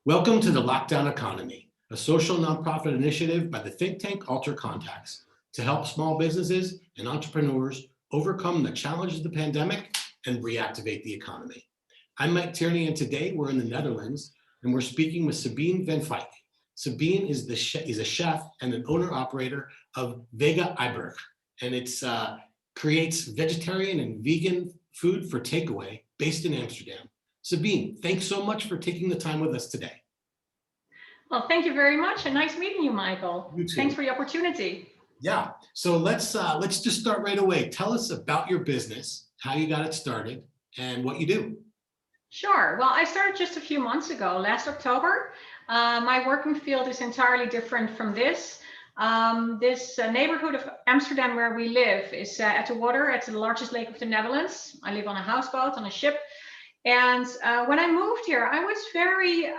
Welcome to the Lockdown Economy, a social nonprofit initiative by the think tank AlterContacts to help small businesses and entrepreneurs overcome the challenges of the pandemic and reactivate the economy. I'm Mike Tierney, and today we're in the Netherlands and we're speaking with Sabine van Wijk. Sabine is a chef and an owner-operator of Vega Ijburg, and it creates vegetarian and vegan food for takeaway based in Amsterdam. Sabine, thanks so much for taking the time with us today. Well, thank you very much, and nice meeting you, Michael. You too. Thanks for the opportunity. Yeah, so let's just start right away. Tell us about your business, how you got it started, and what you do. Sure. Well, I started just a few months ago, last October. My working field is entirely different from this. This neighborhood of Amsterdam where we live is at the water, at the largest lake of the Netherlands. I live on a houseboat, on a ship. And when I moved here, I was very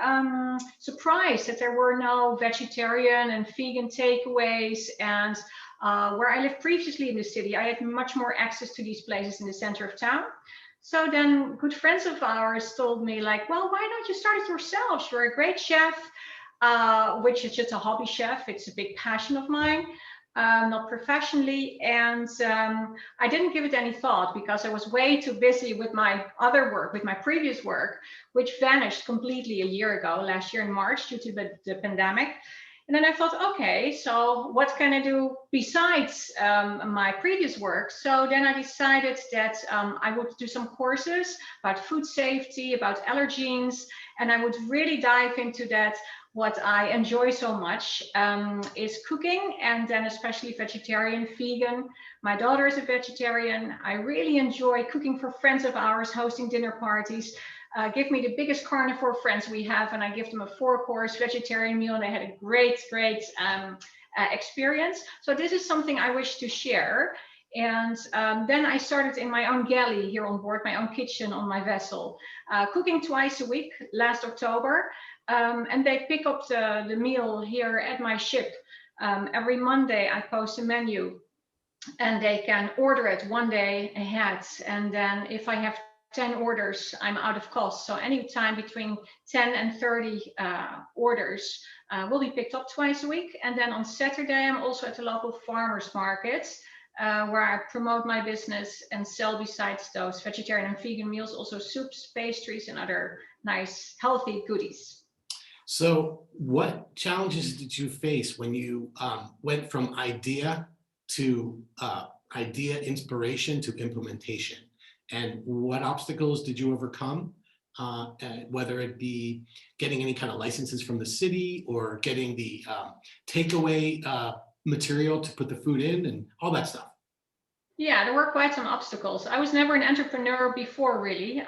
surprised that there were no vegetarian and vegan takeaways. And where I lived previously in the city, I had much more access to these places in the center of town. So then good friends of ours told me, like, well, why don't you start it yourself? You're a great chef, which is just a hobby chef. It's a big passion of mine. Not professionally, and I didn't give it any thought because I was way too busy with my other work, with my previous work, which vanished completely a year ago, last year in March, due to the pandemic. And then I thought, okay, so what can I do besides my previous work? So then I decided that I would do some courses about food safety, about allergens, and I would really dive into that. What I enjoy so much is cooking, and then especially vegetarian, vegan. My daughter is a vegetarian. I really enjoy cooking for friends of ours, hosting dinner parties. Give me the biggest carnivore friends we have, and I give them a 4-course vegetarian meal, and they had a great experience. So this is something I wish to share. And then I started in my own galley here on board, my own kitchen on my vessel, cooking twice a week last October. And they pick up the meal here at my ship. Every Monday I post a menu and they can order it one day ahead. And then if I have 10 orders, I'm out of cost. So anytime between 10 and 30 orders will be picked up twice a week. And then on Saturday, I'm also at the local farmers markets where I promote my business and sell, besides those vegetarian and vegan meals, also soups, pastries, and other nice, healthy goodies. So what challenges did you face when you went from idea to inspiration to implementation? And what obstacles did you overcome? Whether it be getting any kind of licenses from the city or getting the takeaway material to put the food in and all that stuff. Yeah, there were quite some obstacles. I was never an entrepreneur before, really.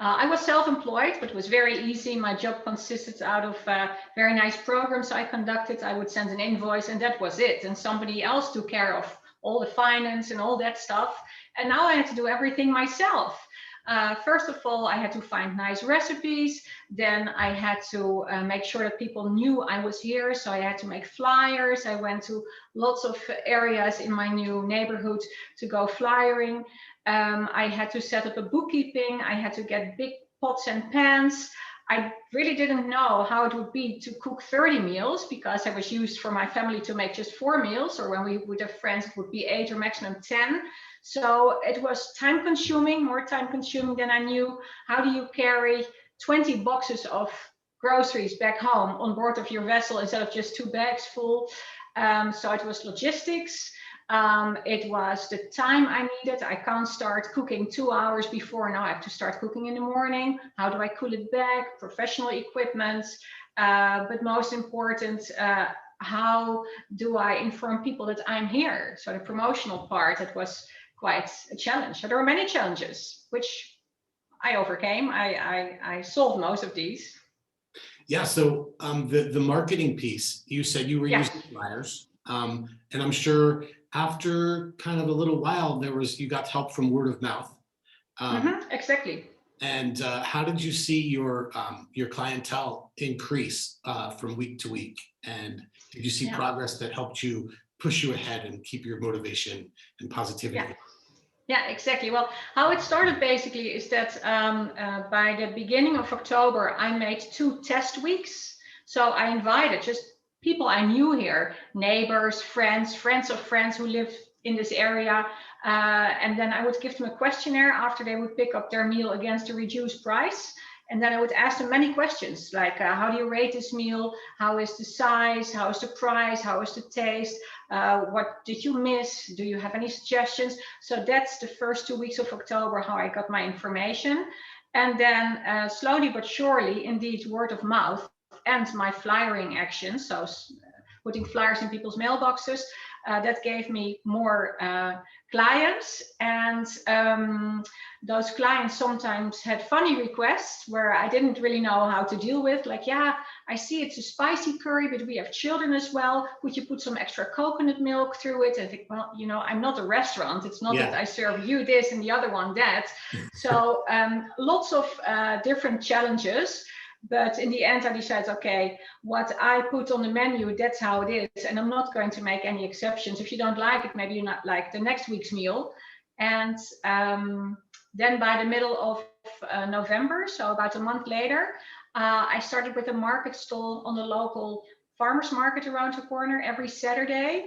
I was self-employed, but it was very easy. My job consisted out of very nice programs I conducted. I would send an invoice and that was it. And somebody else took care of all the finance and all that stuff. And now I had to do everything myself. First of all, I had to find nice recipes. Then I had to make sure that people knew I was here. So I had to make flyers. I went to lots of areas in my new neighborhood to go flyering. I had to set up a bookkeeping. I had to get big pots and pans. I really didn't know how it would be to cook 30 meals because I was used for my family to make just 4 meals, or when we would have friends, it would be 8 or maximum 10. So it was time consuming, more time consuming than I knew. How do you carry 20 boxes of groceries back home on board of your vessel instead of just 2 bags full? So it was logistics. It was the time I needed. I can't start cooking 2 hours before. Now I have to start cooking in the morning. How do I cool it back? Professional equipment. But most important, how do I inform people that I'm here? So the promotional part, that was quite a challenge. So there were many challenges, which I overcame. I solved most of these. Yeah, so the marketing piece, you said you were using flyers, and I'm sure after kind of a little while, you got help from word of mouth. Exactly. And how did you see your clientele increase from week to week? And did you see progress that helped you push you ahead and keep your motivation and positivity? Yeah, exactly. Well, how it started basically is that by the beginning of October, I made 2 test weeks. So I invited just people I knew here, neighbors, friends of friends who lived in this area. And then I would give them a questionnaire after they would pick up their meal against a reduced price. And then I would ask them many questions like, how do you rate this meal? How is the size? How is the price? How is the taste? What did you miss? Do you have any suggestions? So that's the first 2 weeks of October, how I got my information. And then slowly but surely, indeed, word of mouth and my flyering action, so putting flyers in people's mailboxes, that gave me more clients. And those clients sometimes had funny requests where I didn't really know how to deal with, like, yeah, I see it's a spicy curry, but we have children as well. Would you put some extra coconut milk through it? And I think, well, you know, I'm not a restaurant. It's not that I serve you this and the other one that. So lots of different challenges. But in the end, I decided, okay, what I put on the menu, that's how it is. And I'm not going to make any exceptions. If you don't like it, maybe you not like the next week's meal. And then by the middle of November, so about a month later, I started with a market stall on the local farmers market around the corner every Saturday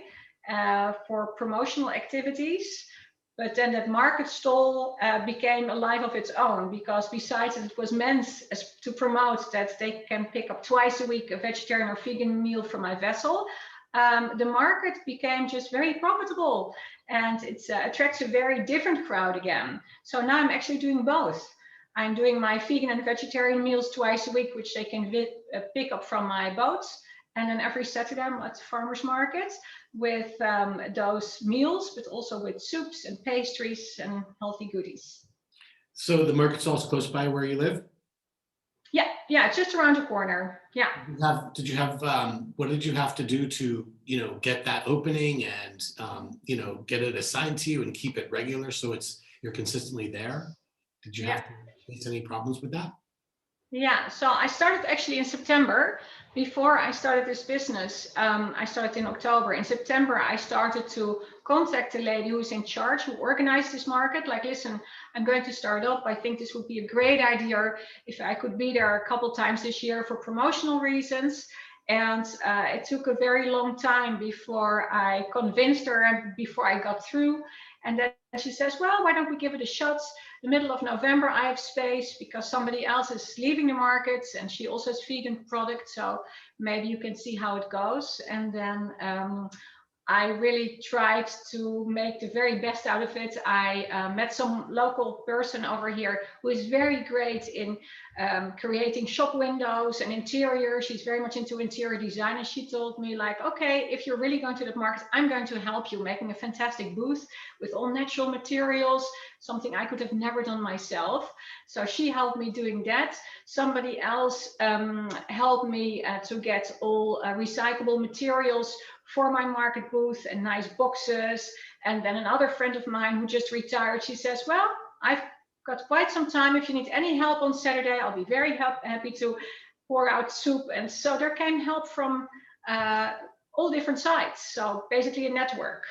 for promotional activities. But then that market stall became a life of its own, because besides it was meant to promote that they can pick up twice a week a vegetarian or vegan meal from my vessel, the market became just very profitable, and it attracts a very different crowd again. So now I'm actually doing both. I'm doing my vegan and vegetarian meals twice a week, which they can pick up from my boats. And then every Saturday I'm at the farmers market with those meals, but also with soups and pastries and healthy goodies. So the market's also close by where you live? Yeah, it's just around the corner. Yeah. Did you have what did you have to do to, you know, get that opening and, you know, get it assigned to you and keep it regular so you're consistently there? Did you have to face any problems with that? Yeah, so I started actually in September. Before I started this business, I started in October. In September, I started to contact the lady who's in charge, who organized this market. Like, listen, I'm going to start up. I think this would be a great idea if I could be there a couple times this year for promotional reasons. And it took a very long time before I convinced her and before I got through. And then she says, well, why don't we give it a shot? The middle of November, I have space because somebody else is leaving the market and she also has vegan products. So maybe you can see how it goes. And then I really tried to make the very best out of it. I met some local person over here who is very great in creating shop windows and interior. She's very much into interior design. And she told me, like, okay, if you're really going to the market, I'm going to help you, making a fantastic booth with all natural materials, something I could have never done myself. So she helped me doing that. Somebody else helped me to get all recyclable materials for my market booth and nice boxes. And then another friend of mine who just retired, she says, well, I've got quite some time. If you need any help on Saturday, I'll be very happy to pour out soup. And so there came help from all different sides. So basically a network.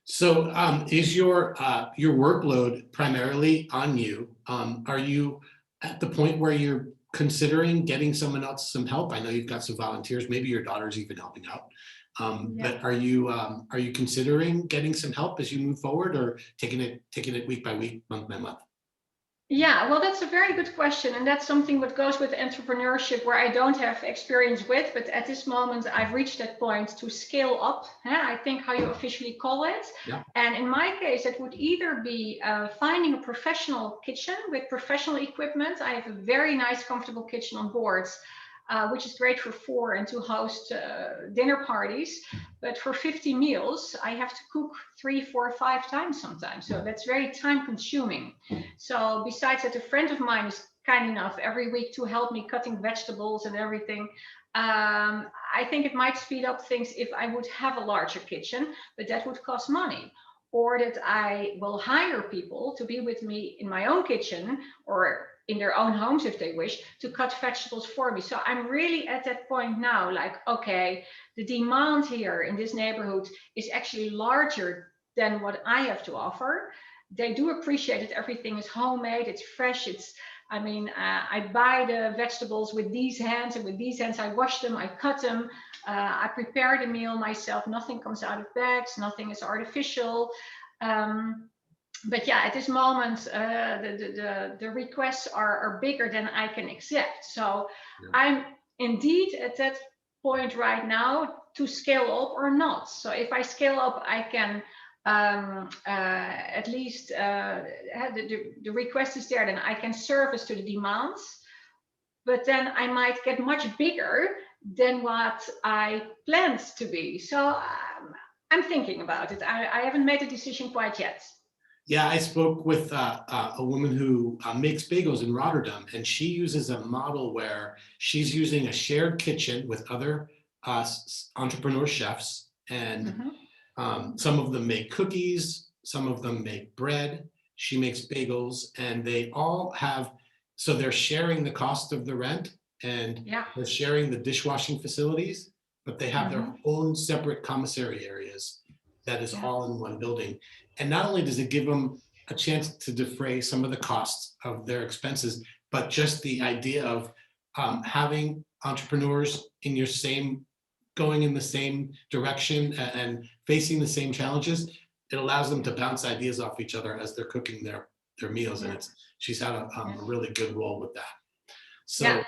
So is your workload primarily on you? Are you at the point where you're considering getting someone else some help? I know you've got some volunteers, maybe your daughter's even helping out. But are you considering getting some help as you move forward, or taking it week by week, month by month? Yeah, well, that's a very good question. And that's something that goes with entrepreneurship where I don't have experience with, but at this moment, I've reached that point to scale up, I think how you officially call it. Yeah. And in my case, it would either be finding a professional kitchen with professional equipment. I have a very nice, comfortable kitchen on board, which is great for 4 and to host dinner parties. But for 50 meals, I have to cook 3, 4, 5 times sometimes. So that's very time consuming. So besides that, a friend of mine is kind enough every week to help me cutting vegetables and everything. I think it might speed up things if I would have a larger kitchen, but that would cost money. Or that I will hire people to be with me in my own kitchen or in their own homes if they wish to cut vegetables for me. So I'm really at that point now, like, okay, the demand here in this neighborhood is actually larger than what I have to offer. they do appreciate it. Everything is homemade, it's fresh, I buy the vegetables with these hands, and with these hands I wash them, I cut them, I prepare the meal myself. Nothing comes out of bags, nothing is artificial. But yeah, at this moment, the requests are bigger than I can accept. So Yeah. I'm indeed at that point right now to scale up or not. So if I scale up, I can at least the request is there, then I can service to the demands. But then I might get much bigger than what I planned to be. So I'm thinking about it. I haven't made a decision quite yet. Yeah, I spoke with a woman who makes bagels in Rotterdam, and she uses a model where she's using a shared kitchen with other entrepreneur chefs, and some of them make cookies, some of them make bread. She makes bagels, and they all have, so they're sharing the cost of the rent, and they're sharing the dishwashing facilities, but they have their own separate commissary areas that is all in one building. And not only does it give them a chance to defray some of the costs of their expenses, but just the idea of having entrepreneurs in your same, going in the same direction and facing the same challenges, it allows them to bounce ideas off each other as they're cooking their meals. And she's had a really good role with that. So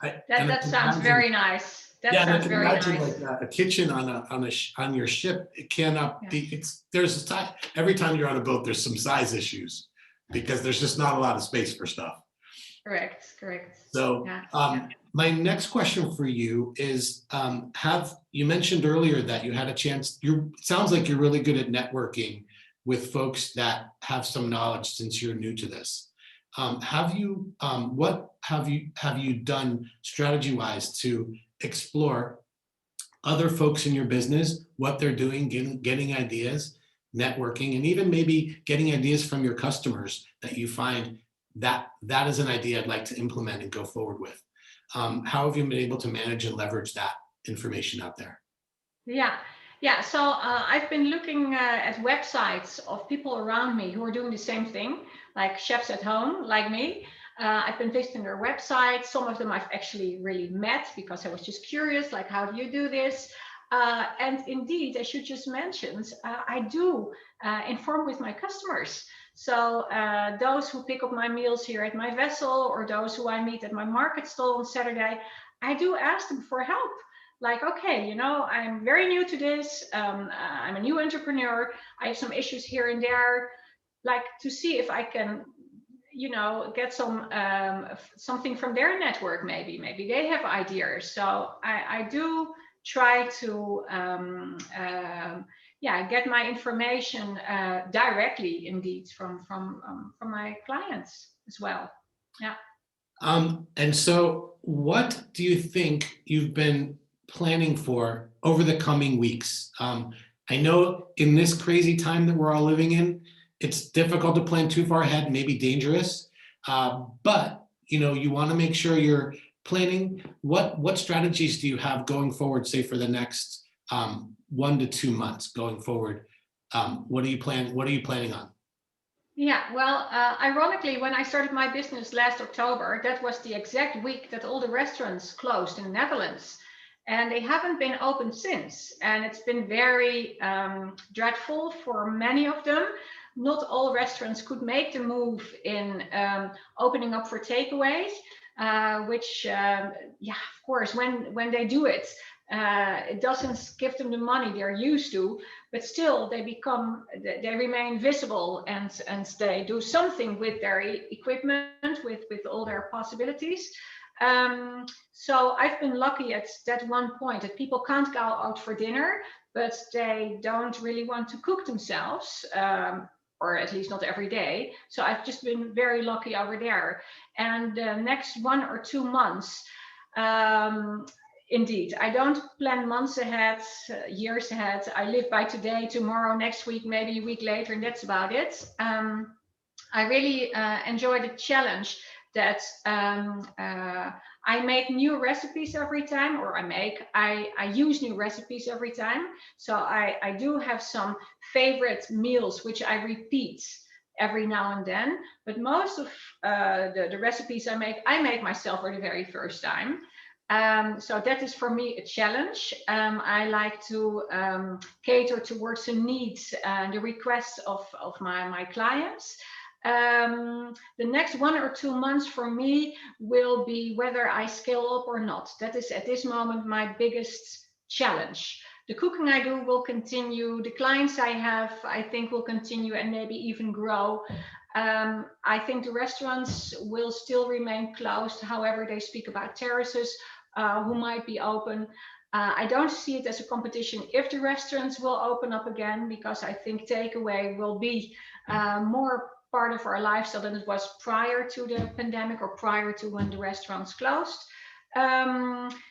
that sounds very nice. That sounds very nice. Like a kitchen on your ship, it cannot be. There's a time, every time you're on a boat, there's some size issues because there's just not a lot of space for stuff. Correct. So my next question for you is: you mentioned earlier that you had a chance? It sounds like you're really good at networking with folks that have some knowledge since you're new to this. What have you done strategy-wise to explore other folks in your business, what they're doing, getting ideas, networking, and even maybe getting ideas from your customers that you find that is an idea I'd like to implement and go forward with? How have you been able to manage and leverage that information out there? So I've been looking at websites of people around me who are doing the same thing, like chefs at home, like me. I've been visiting their websites. Some of them I've actually really met because I was just curious, like, how do you do this? And indeed, as you just mentioned, I do inform with my customers. So those who pick up my meals here at my vessel, or those who I meet at my market stall on Saturday, I do ask them for help. Like, okay, I'm very new to this. I'm a new entrepreneur. I have some issues here and there, like to see if I can get something from their network. Maybe they have ideas. So I do try to get my information directly, indeed, from my clients as well. And so what do you think you've been planning for over the coming weeks? I know in this crazy time that we're all living in, it's difficult to plan too far ahead, maybe dangerous, but you want to make sure you're planning. What strategies do you have going forward, say for the next 1 to 2 months going forward? What are you planning on? Well, ironically, when I started my business last October, that was the exact week that all the restaurants closed in the Netherlands. And they haven't been open since. And it's been very dreadful for many of them. Not all restaurants could make the move in opening up for takeaways, which, of course, when they do it, it doesn't give them the money they're used to, but still they remain visible, and they do something with their equipment, with all their possibilities. So I've been lucky at that one point that people can't go out for dinner, but they don't really want to cook themselves, or at least not every day. So I've just been very lucky over there. And the next 1 or 2 months, indeed, I don't plan months ahead, years ahead. I live by today, tomorrow, next week, maybe a week later, and that's about it. I really enjoy the challenge that I make new recipes every time, or I use new recipes every time. So I do have some favorite meals which I repeat every now and then. But most of the recipes I make myself for the very first time. So that is for me a challenge. I like to cater towards the needs and the requests of my clients. The next 1 or 2 months for me will be whether I scale up or not. That is at this moment my biggest challenge. The cooking I do will continue. The clients I have, I think, will continue and maybe even grow. I think the restaurants will still remain closed. However, they speak about terraces who might be open. I don't see it as a competition if the restaurants will open up again, because I think takeaway will be more part of our lifestyle than it was prior to the pandemic or prior to when the restaurants closed.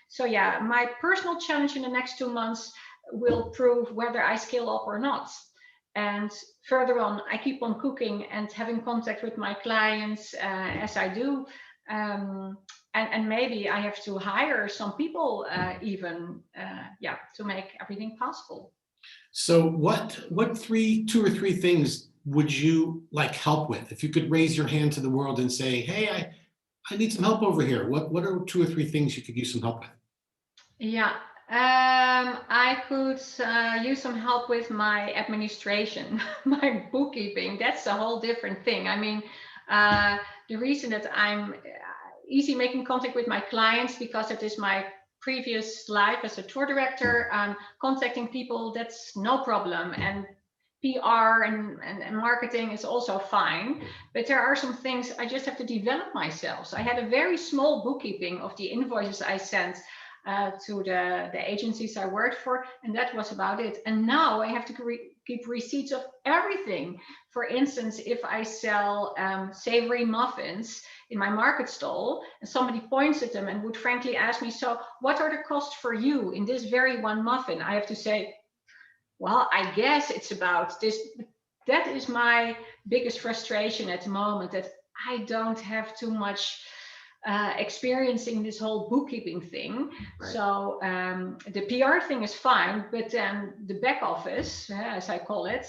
So yeah, my personal challenge in the next 2 months will prove whether I scale up or not. And further on, I keep on cooking and having contact with my clients as I do. And maybe I have to hire some people even, to make everything possible. So what 2 or 3 things would you like help with? If you could raise your hand to the world and say, hey, I need some help over here. What are 2 or 3 things you could use some help with? Yeah, I could use some help with my administration, my bookkeeping. That's a whole different thing. I mean, the reason that I'm easy making contact with my clients, because it is my previous life as a tour director, contacting people, that's no problem. And PR and marketing is also fine, but there are some things I just have to develop myself. So I had a very small bookkeeping of the invoices I sent to the agencies I worked for, and that was about it. And now I have to keep receipts of everything. For instance, if I sell savory muffins in my market stall and somebody points at them and would frankly ask me, so what are the costs for you in this very one muffin? I have to say, well, I guess it's about this. That is my biggest frustration at the moment, that I don't have too much experiencing this whole bookkeeping thing. Right. So the PR thing is fine, but then the back office, as I call it,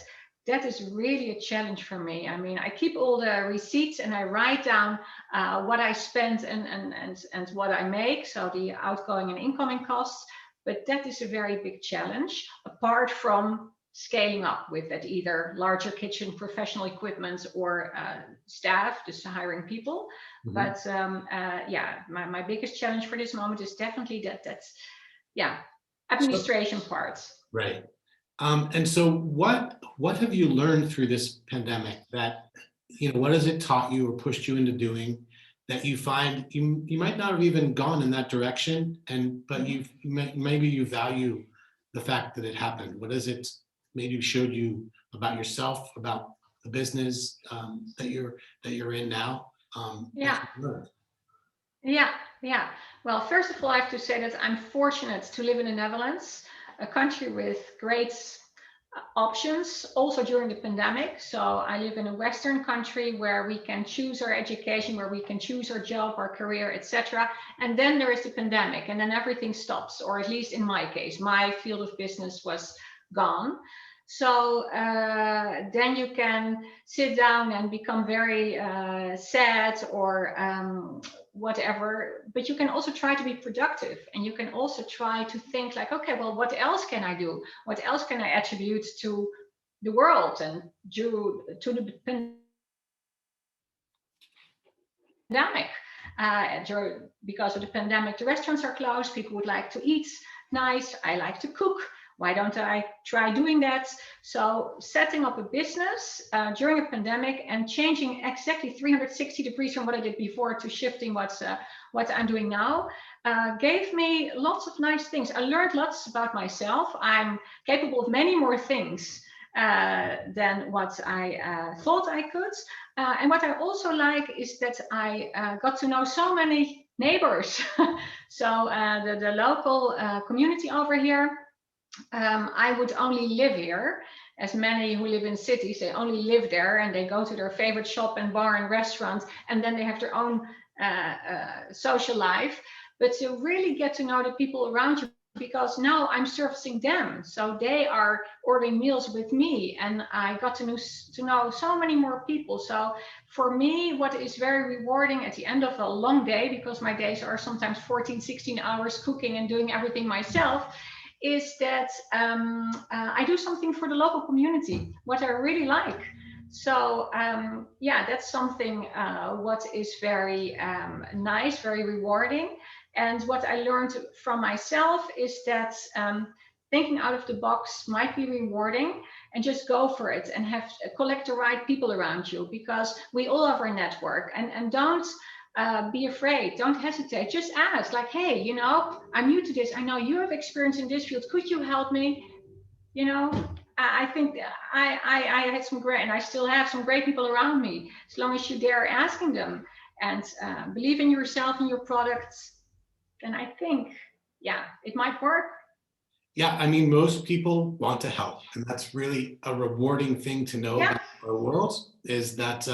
that is really a challenge for me. I mean, I keep all the receipts and I write down what I spend and what I make, so the outgoing and incoming costs. But that is a very big challenge, apart from scaling up with that, either larger kitchen, professional equipment, or staff, just hiring people. Mm-hmm. But my biggest challenge for this moment is definitely that's administration parts. Right. And so what have you learned through this pandemic that, what has it taught you or pushed you into doing that you find you might not have even gone in that direction, but maybe you value the fact that it happened? What has it maybe showed you about yourself, about the business that you're in now? Yeah. Well, first of all, I have to say that I'm fortunate to live in the Netherlands, a country with great options also during the pandemic. So I live in a Western country where we can choose our education, where we can choose our job, our career, etc. And then there is the pandemic, and then everything stops, or at least in my case, my field of business was gone. So then you can sit down and become very sad or whatever, but you can also try to be productive, and you can also try to think like, okay, well, what else can I do? What else can I attribute to the world and to the pandemic? Because of the pandemic, the restaurants are closed. People would like to eat nice. I like to cook. Why don't I try doing that? So setting up a business during a pandemic and changing exactly 360 degrees from what I did before to shifting what I'm doing now gave me lots of nice things. I learned lots about myself. I'm capable of many more things than what I thought I could. And what I also like is that I got to know so many neighbors. So the local community over here, I would only live here, as many who live in cities, they only live there and they go to their favorite shop and bar and restaurant, and then they have their own social life. But to really get to know the people around you because now I'm servicing them. So they are ordering meals with me, and I got to know so many more people. So for me, what is very rewarding at the end of a long day, because my days are sometimes 14, 16 hours cooking and doing everything myself, is that I do something for the local community, what I really like. So yeah, that's something what is very nice, very rewarding. And what I learned from myself is that thinking out of the box might be rewarding, and just go for it and collect the right people around you, because we all have our network. And don't be afraid, don't hesitate, just ask, like, hey, you know, I'm new to this, I know you have experience in this field, could you help me? You know, I think I had some great, and I still have some great people around me, as long as you dare asking them and believe in yourself and your products, then I think, yeah, it might work. Yeah, I mean, most people want to help, and that's really a rewarding thing to know Yeah, about our world, is that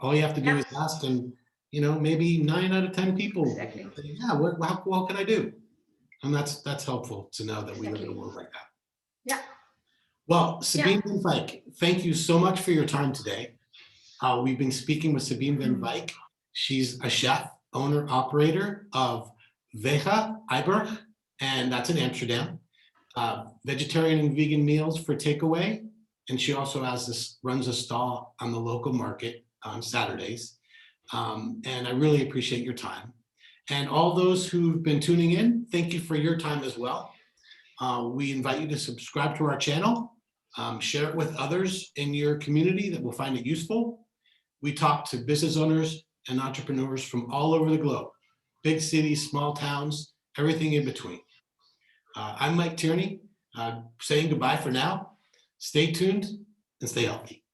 all you have to do yeah, is ask, and you know, maybe 9 out of 10 people exactly, say, yeah, what can I do? And that's helpful to know that we live in a exactly. world like that. Yeah, Well, yeah. Sabine van Wijk, thank you so much for your time today. We've been speaking with Sabine van Wijk. She's a chef, owner, operator of Vega Ijburg, and that's in Amsterdam. Vegetarian and vegan meals for takeaway. And she also runs a stall on the local market on Saturdays. And I really appreciate your time. And all those who've been tuning in, thank you for your time as well. We invite you to subscribe to our channel, share it with others in your community that will find it useful. We talk to business owners and entrepreneurs from all over the globe, big cities, small towns, everything in between. I'm Mike Tierney, saying goodbye for now. Stay tuned and stay healthy.